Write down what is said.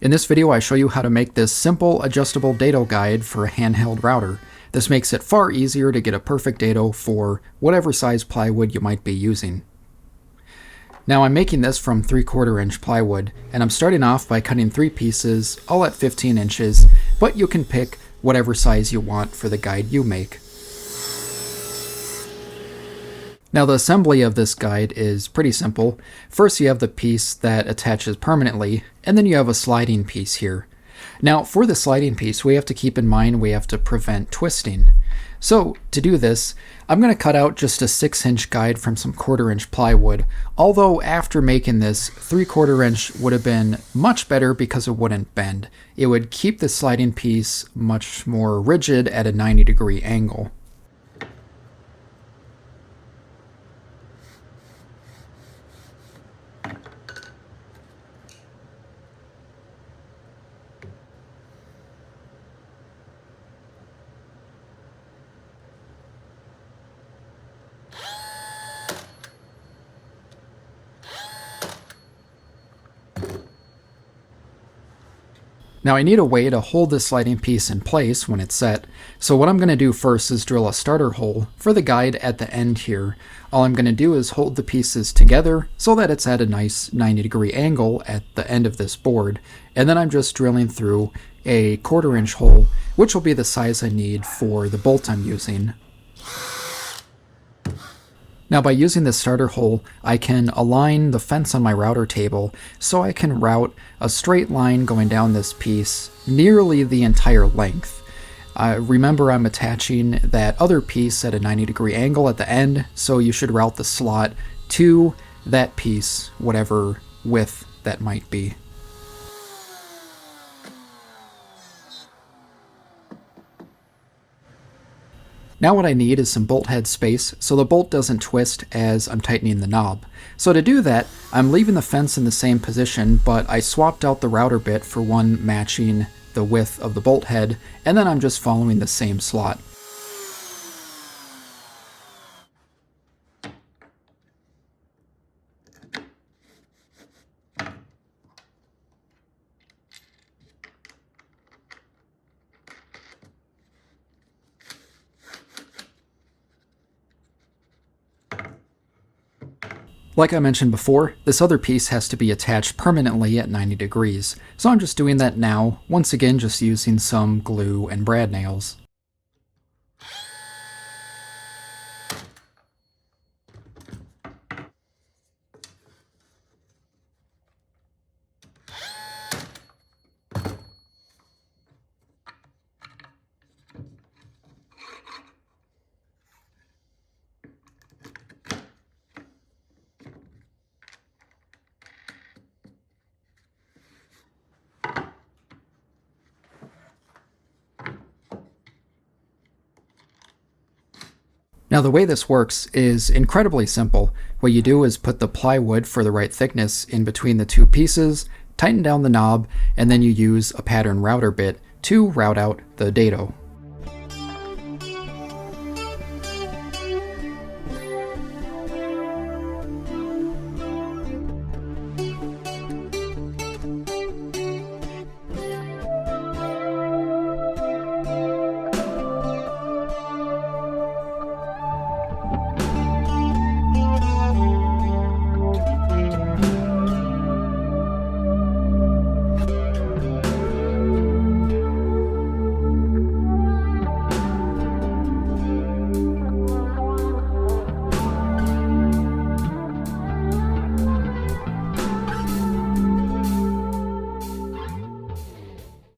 In this video, I show you how to make this simple adjustable dado guide for a handheld router. This makes it far easier to get a perfect dado for whatever size plywood you might be using. Now I'm making this from 3/4 inch plywood, and I'm starting off by cutting 3 pieces, all at 15 inches, but you can pick whatever size you want for the guide you make. Now the assembly of this guide is pretty simple. First you have the piece that attaches permanently, and then you have a sliding piece here. Now for the sliding piece, we have to keep in mind we have to prevent twisting. So to do this, I'm going to cut out just a 6-inch guide from some 1/4 inch plywood, although after making this, 3/4 inch would have been much better because it wouldn't bend. It would keep the sliding piece much more rigid at a 90-degree angle. Now I need a way to hold this sliding piece in place when it's set, so what I'm going to do first is drill a starter hole for the guide at the end here. All I'm going to do is hold the pieces together so that it's at a nice 90-degree angle at the end of this board, and then I'm just drilling through a 1/4 inch hole, which will be the size I need for the bolt I'm using. Now by using this starter hole, I can align the fence on my router table so I can route a straight line going down this piece nearly the entire length. Remember, I'm attaching that other piece at a 90-degree angle at the end, so you should route the slot to that piece, whatever width that might be. Now what I need is some bolt head space so the bolt doesn't twist as I'm tightening the knob. So to do that, I'm leaving the fence in the same position, but I swapped out the router bit for one matching the width of the bolt head, and then I'm just following the same slot. Like I mentioned before, this other piece has to be attached permanently at 90 degrees, so I'm just doing that now, once again just using some glue and brad nails. Now the way this works is incredibly simple. What you do is put the plywood for the right thickness in between the 2 pieces, tighten down the knob, and then you use a pattern router bit to route out the dado.